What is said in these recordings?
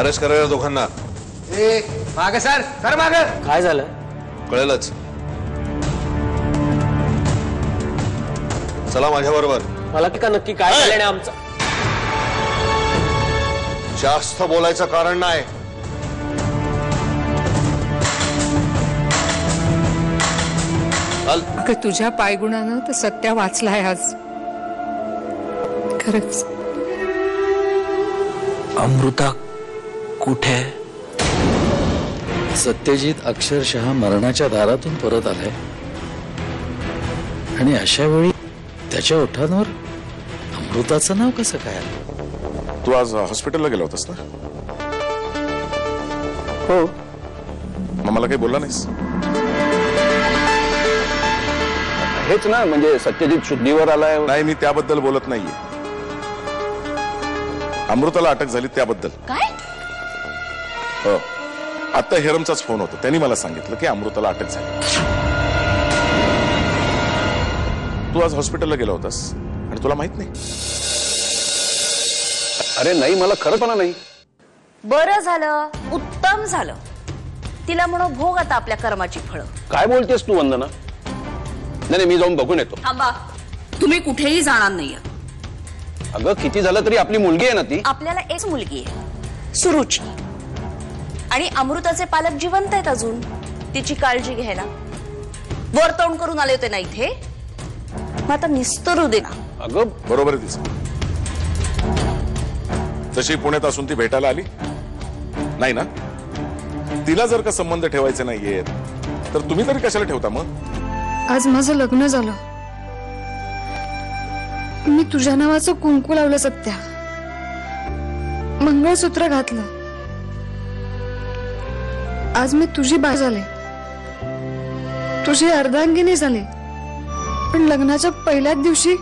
Arrest करा या दोघांना. मागे सर, सर मागे. काय झालं कळेलच. चला माझ्याबरोबर. मला का नक्की काय झालं आमचं? जास्त बोलायचं कारण नाही. अगं तुझ्या पायगुणानं तर सत्या वाचलाय आज. खरंच. अमृता कुठे? सत्यजित अक्षरशः मरणाच्या दारातून परत आलाय आणि अशा वेळी त्याच्या ओठांवर अमृताचं नाव कसं काय? तू आज हॉस्पिटलला गेला होतास ना? हो. मग मला काही बोलला नाहीस? हेच ना, म्हणजे सत्यजित शुद्धीवर आलाय. नाही, मी त्याबद्दल बोलत नाहीये. अमृताला अटक झाली त्याबद्दल. काय? हो, आता हेरमचाच फोन होता. त्यांनी मला सांगितलं की अमृताला अटक झाली. तू आज हॉस्पिटलला गेला होतास आणि तुला माहित नाही? अरे नाही, मला खरंपणा नाही. बरं झालं, उत्तम झालं. तिला म्हणून भोग आता आपल्या कर्माची फळं. काय बोलतेस तू वंदना? नाही, मी जाऊन बघून येतो. थांबा, तुम्ही कुठेही जाणार नाहीये. अगं किती झालं तरी आपली मुलगी आहे ना ती. आपल्याला एक मुलगी आहे, सुरुची, आणि अमृताचे पालक जिवंत आहेत अजून. तिची काळजी घ्यायला वर तोंड करून आले होते ना इथे. मग आता निस्तरू दे ना. अगं बरोबर आहे तिचं. तशी पुण्यात असून ती भेटायला आली नाही ना? तिला जर का संबंध ठेवायचे नाहीयेत तर तुम्ही तरी कशाला ठेवता मग? आज माझं लग्न झालं. मी तुझ्या नावाचं कुंकू लावलं सत्या. मंगळसूत्र घातलं. आज मी तुझी बाय झाले, तुझी अर्धांगिनी झाले. पण लग्नाच्या पहिल्याच दिवशी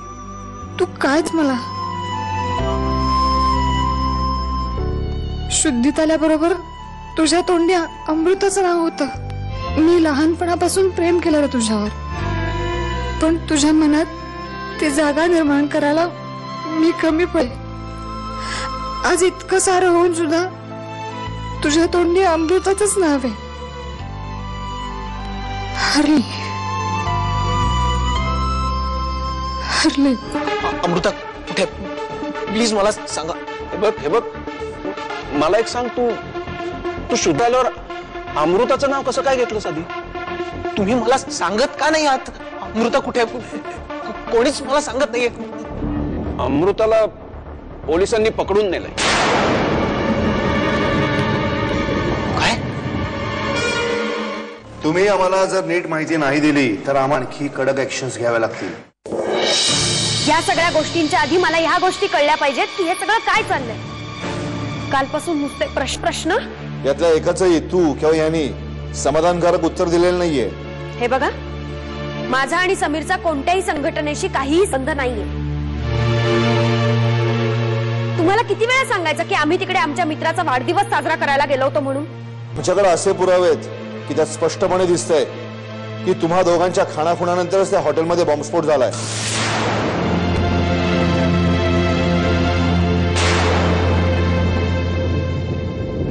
तू कायच मला. शुद्धीत आल्याबरोबर तुझ्या तोंडी अमृताचं नाव होतं. मी लहानपणापासून प्रेम केलं रे तुझ्यावर, पण तुझ्या मनात ते जागा निर्माण करायला मी कमी पडले. आज इतकं सारं होऊन सुद्धा तुझ्या तोंडी अमृताचंच नाव आहे. हरली हरली. अमृता कुठे? प्लीज मला सांगा. हे बघ, मला एक सांग. तू शुद्ध आल्यावर अमृताचं नाव कसं काय घेतलंस आधी? तुम्ही मला सांगत का नाही आहात? अमृता कुठे? कोणीच मला सांगत नाहीये. अमृताला पोलिसांनी पकडून नेलंय. काय? तुम्ही आम्हाला जर नीट माहिती नाही दिली तर आम्हाला आणखी कडक ऍक्शन्स घ्याव्या लागतील. या सगळ्या गोष्टींच्या आधी मला ह्या गोष्टी कळल्या पाहिजेत की हे सगळं काय चाललंय. कालपासून नुसते प्रश्न. यातल्या एकाचंही तू किंवा यांनी समाधानकारक उत्तर दिलेलं नाहीये. हे बघा, माझा आणि समीरचा कोणत्याही संघटनेशी काहीही संबंध नाहीये. तुम्हाला किती वेळा सांगायचं की आम्ही तिकडे आमच्या मित्राचा वाढदिवस साजरा करायला गेलो होतो म्हणून? तुमच्याकडे असे पुरावे आहेत की त्यात स्पष्टपणे दिसतंय की तुम्हा दोघांच्या खाणाखुणानंतरच त्या हॉटेलमध्ये बॉम्बस्फोट झालाय.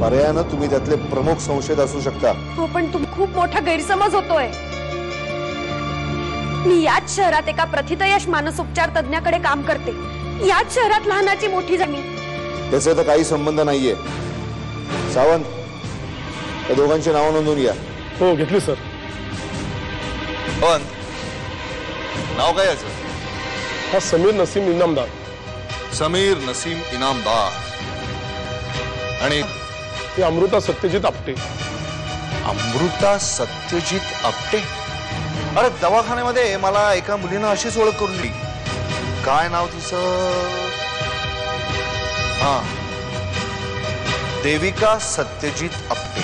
पर्यायानं तुम्ही त्यातले प्रमुख संशयित असू शकता. हो, पण खूप मोठा गैरसमज होतोय. मी याच शहरात एका प्रथितयश मानसोपचार तज्ञाकडे काम करते. याच शहरात लहानाची मोठी झाली. त्याचे तर काही संबंध नाहीये. सावंत, त्या दोघांची नावं नोंदवून घ्या. हो, घेतली सर. पण नाव काय याचं? हा समीर नसीम इनामदार. समीर नसीम इनामदार. आणि ती अमृता सत्यजित आपटे. अमृता सत्यजित आपटे? अरे दवाखान्यामध्ये मला एका मुलीनं अशीच ओळख करून दिली. काय नाव तिचं? हा, देविका सत्यजित आपटे.